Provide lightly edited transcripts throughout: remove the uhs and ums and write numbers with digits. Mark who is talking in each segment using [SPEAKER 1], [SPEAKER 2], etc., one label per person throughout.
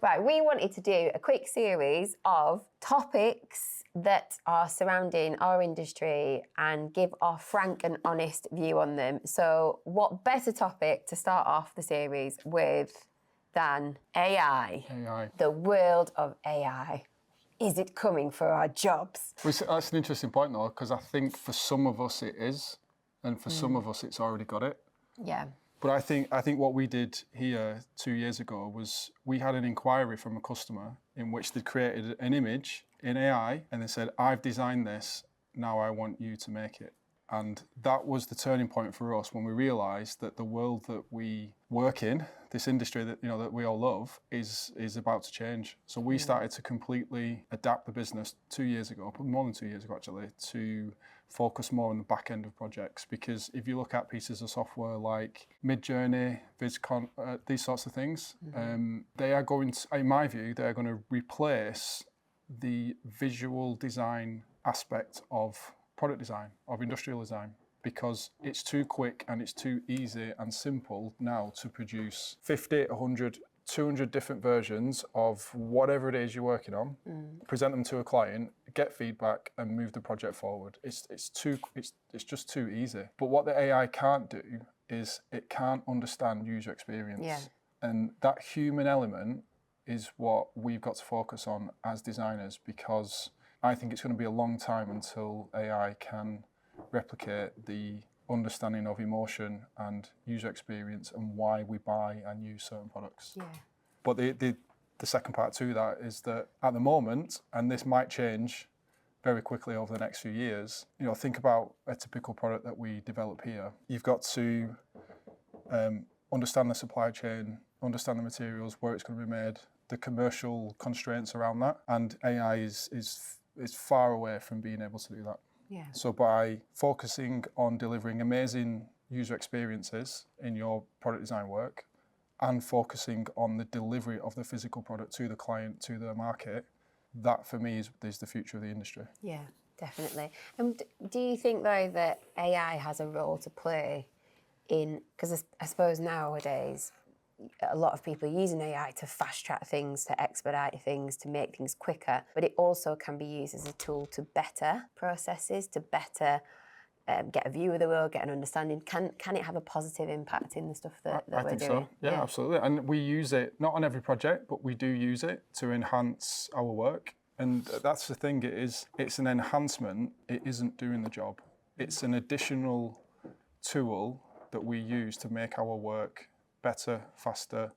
[SPEAKER 1] Right, we wanted to do a quick series of topics that are surrounding our industry and give our frank and honest view on them. So what better topic to start off the series with than AI?
[SPEAKER 2] AI.
[SPEAKER 1] The world of AI. Is it coming for our jobs?
[SPEAKER 2] Well, that's an interesting point, though, because I think for some of us it is, and for some of us it's already got it.
[SPEAKER 1] Yeah.
[SPEAKER 2] But I think what we did here 2 years ago was we had an inquiry from a customer in which they created an image in AI and they said, I've designed this, now I want you to make it. And that was the turning point for us when we realised that the world that we work in, this industry that that we all love, is about to change. So we started to completely adapt the business 2 years ago, more than 2 years ago actually, to focus more on the back end of projects. Because if you look at pieces of software like Midjourney, VizCon, these sorts of things, they are going to, in my view, they are going to replace the visual design aspect of product design, of industrial design, because it's too quick and it's too easy and simple now to produce 50, 100, 200 different versions of whatever it is you're working on, present them to a client, get feedback and move the project forward. It's just too easy. But what the AI can't do is it can't understand user experience.
[SPEAKER 1] Yeah.
[SPEAKER 2] And that human element is what we've got to focus on as designers, because I think it's going to be a long time until AI can replicate the understanding of emotion and user experience and why we buy and use certain products.
[SPEAKER 1] Yeah.
[SPEAKER 2] But the second part to that is that at the moment, and this might change very quickly over the next few years, think about a typical product that we develop here. You've got to understand the supply chain, understand the materials, where it's going to be made, the commercial constraints around that, and AI is far away from being able to do that.
[SPEAKER 1] Yeah.
[SPEAKER 2] So by focusing on delivering amazing user experiences in your product design work and focusing on the delivery of the physical product to the client, to the market, that for me is the future of the industry.
[SPEAKER 1] Yeah, definitely. And do you think though that AI has a role to play in, because I suppose nowadays a lot of people are using AI to fast track things, to expedite things, to make things quicker, but it also can be used as a tool to better processes, to better get a view of the world, get an understanding. Can it have a positive impact in the stuff that we're doing?
[SPEAKER 2] I think so. Yeah, absolutely. And we use it, not on every project, but we do use it to enhance our work. And that's the thing, it's an enhancement, it isn't doing the job. It's an additional tool that we use to make our work better, faster,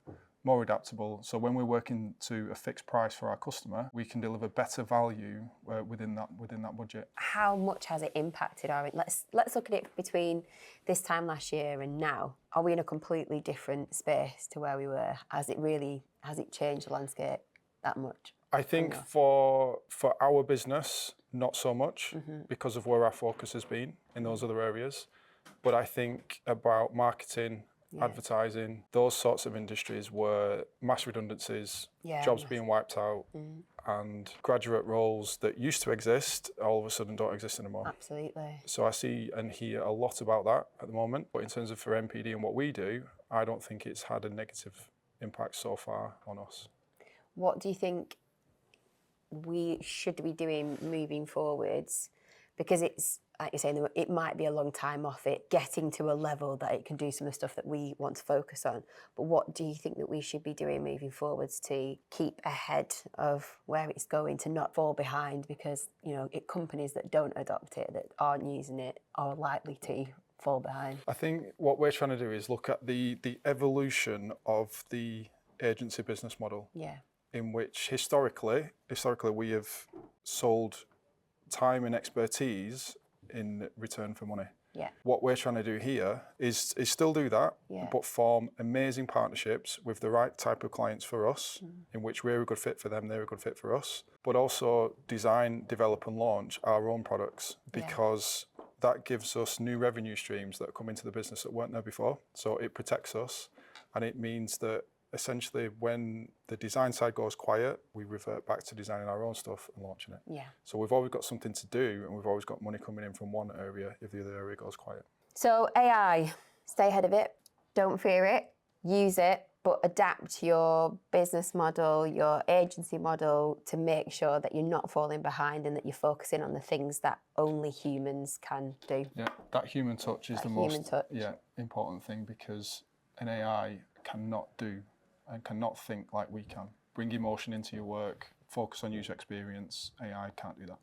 [SPEAKER 2] more adaptable. So when we're working to a fixed price for our customer, we can deliver better value within that budget. How
[SPEAKER 1] much has it impacted our? Let's look at it between this time last year and now. Are we in a completely different space to where we were? Has it changed the landscape that much?
[SPEAKER 2] I think for our business, not so much, because of where our focus has been in those other areas. But I think about marketing, advertising, those sorts of industries where mass redundancies, jobs being wiped out, and graduate roles that used to exist all of a sudden don't exist anymore.
[SPEAKER 1] Absolutely.
[SPEAKER 2] So I see and hear a lot about that at the moment. But in terms of for MPD and what we do, I don't think it's had a negative impact so far on us.
[SPEAKER 1] What do you think we should be doing moving forwards? Because it's, like you're saying, it might be a long time off it getting to a level that it can do some of the stuff that we want to focus on. But what do you think that we should be doing moving forwards to keep ahead of where it's going, to not fall behind? Because, companies that don't adopt it, that aren't using it, are likely to fall behind.
[SPEAKER 2] I think what we're trying to do is look at the evolution of the agency business model.
[SPEAKER 1] Yeah.
[SPEAKER 2] In which historically we have sold time and expertise in return for money.
[SPEAKER 1] Yeah.
[SPEAKER 2] What we're trying to do here is still do that, but form amazing partnerships with the right type of clients for us, in which we're a good fit for them, they're a good fit for us, but also design, develop and launch our own products, because that gives us new revenue streams that come into the business that weren't there before. So it protects us, and it means that essentially when the design side goes quiet, we revert back to designing our own stuff and launching it.
[SPEAKER 1] Yeah.
[SPEAKER 2] So we've always got something to do, and we've always got money coming in from one area if the other area goes quiet.
[SPEAKER 1] So AI, stay ahead of it, don't fear it, use it, but adapt your business model, your agency model to make sure that you're not falling behind and that you're focusing on the things that only humans can do.
[SPEAKER 2] Yeah, that human touch is
[SPEAKER 1] That
[SPEAKER 2] the
[SPEAKER 1] human
[SPEAKER 2] most
[SPEAKER 1] touch.
[SPEAKER 2] important thing, because an AI cannot do and cannot think like we can. Bring emotion into your work, focus on user experience. AI can't do that.